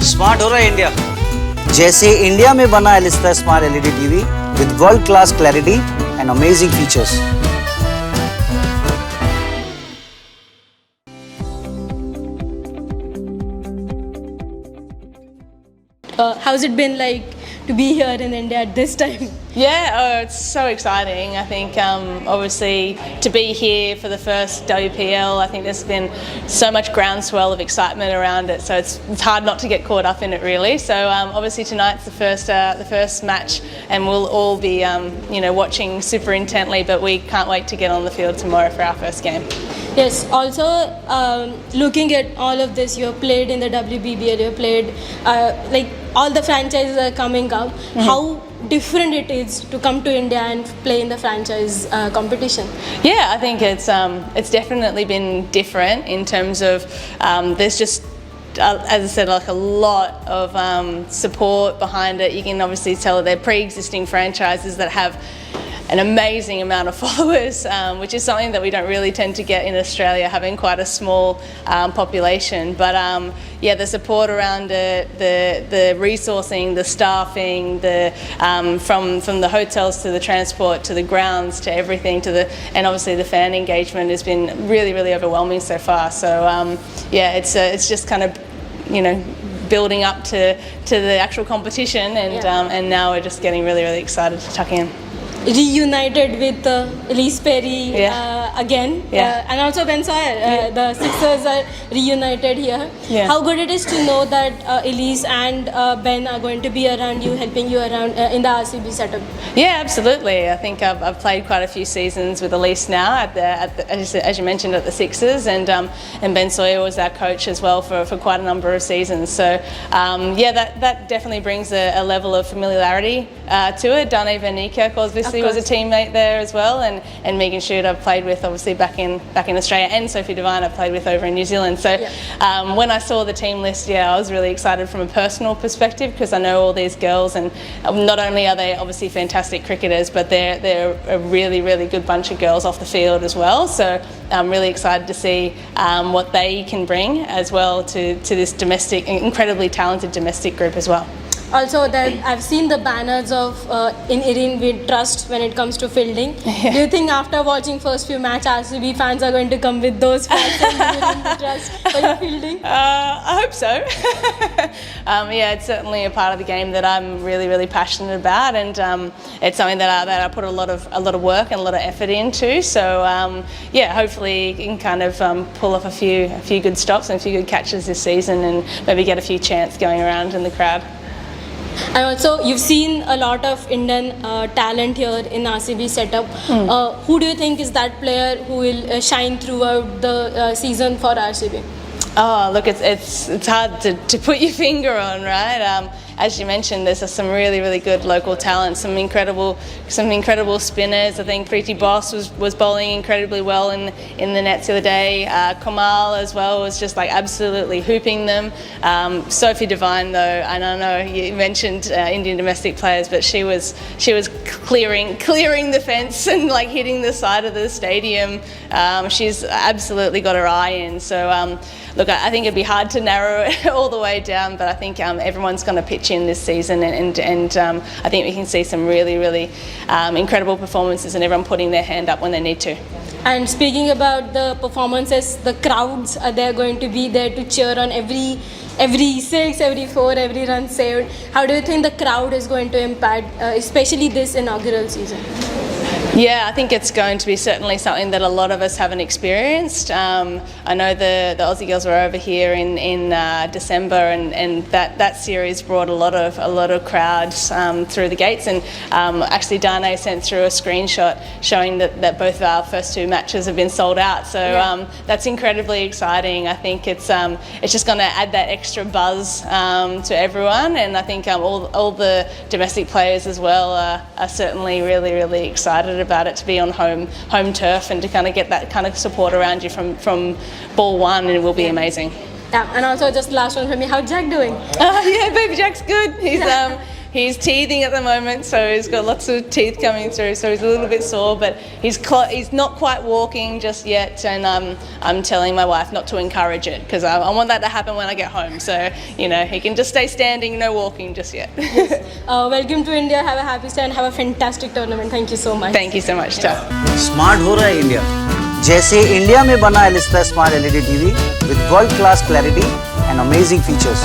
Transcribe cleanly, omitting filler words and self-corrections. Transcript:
Smart हो रहा है इंडिया, जैसे इंडिया में बना Elista smart LED TV with world class clarity and amazing features. How's it been like to be here in India at this time? Yeah, it's so exciting. I think obviously to be here for the first WPL, I think there's been so much groundswell of excitement around it, so it's hard not to get caught up in it really. So obviously tonight's the first match, and we'll all be watching super intently, but we can't wait to get on the field tomorrow for our first game. Yes, also looking at all of this, you have played in the WPL, you have played like all the franchises are coming up. How different it is to come to India and play in the franchise competition? Yeah, I think it's definitely been different in terms of there's just as I said, like a lot of support behind it. You can obviously tell that they're pre-existing franchises that have an amazing amount of followers, which is something that we don't really tend to get in Australia, having quite a small population. But yeah, the support around it, the resourcing, the staffing, from the hotels to the transport to the grounds to everything and obviously the fan engagement has been really, really overwhelming so far. So yeah, it's just kind of building up to the actual competition, and now we're just getting really, really excited to tuck in. Reunited with Ellyse Perry again, and also Ben Sawyer. The Sixers are reunited here. Yeah. How good it is to know that Ellyse and Ben are going to be around you, helping you around in the RCB setup. Yeah, absolutely. I think I've played quite a few seasons with Ellyse now as you mentioned at the Sixers, and Ben Sawyer was our coach as well for quite a number of seasons. So yeah, that definitely brings a level of familiarity to it. Dane Van Niekerk obviously was a teammate there as well, and Megan Schutt I've played with obviously back in Australia, and Sophie Devine I've played with over in New Zealand. So when I saw the team list, I was really excited from a personal perspective, because I know all these girls, and not only are they obviously fantastic cricketers, but they're a really, really good bunch of girls off the field as well. So I'm really excited to see what they can bring as well to this incredibly talented domestic group as well. Also, that I've seen the banners of in Erin we trust when it comes to fielding. Yeah. Do you think after watching first few matches, RCB fans are going to come with those fans and we trust for your fielding? I hope so. Yeah, it's certainly a part of the game that I'm really, really passionate about, and it's something that I put a lot of work and a lot of effort into. So yeah, hopefully you can kind of pull off a few good stops and a few good catches this season, and maybe get a few chants going around in the crowd. And also, you've seen a lot of Indian talent here in RCB setup. Who do you think is that player who will shine throughout the season for RCB? Oh, look, it's hard to put your finger on, right? As you mentioned, there's some really, really good local talent, some incredible spinners. I think Preeti Boss was bowling incredibly well in the nets the other day. Kamal as well was just like absolutely hooping them. Sophie Devine though, and I know you mentioned Indian domestic players, but she was clearing the fence and like hitting the side of the stadium. She's absolutely got her eye in. So look, I think it'd be hard to narrow it all the way down, but I think everyone's going to pitch in this season, and I think we can see some really, really incredible performances, and everyone putting their hand up when they need to. And speaking about the performances, the crowds they're going to be there to cheer on every 6, every 4, every run saved. How do you think the crowd is going to impact, especially this inaugural season? Yeah, I think it's going to be certainly something that a lot of us haven't experienced. I know the Aussie girls were over here in December, and that series brought a lot of crowds through the gates. And actually, Dane sent through a screenshot showing that both of our first 2 matches have been sold out. So that's incredibly exciting. I think it's just going to add that extra buzz to everyone, and I think all the domestic players as well are certainly really, really excited about it to be on home turf, and to kind of get that kind of support around you from ball one, and it will be amazing. Yeah, and also just last one from me, how's Jack doing? Yeah, baby Jack's good. He's teething at the moment, so he's got lots of teeth coming through, so he's a little bit sore, but he's not quite walking just yet, and I'm telling my wife not to encourage it because I want that to happen when I get home. So, you know, he can just stay standing, no walking just yet. Welcome to India. Have a happy stay and have a fantastic tournament. Thank you so much. Thank you so much, Tara. Smart हो रहा है India, जैसे India में बना Elista smart LED TV with world class clarity and amazing features.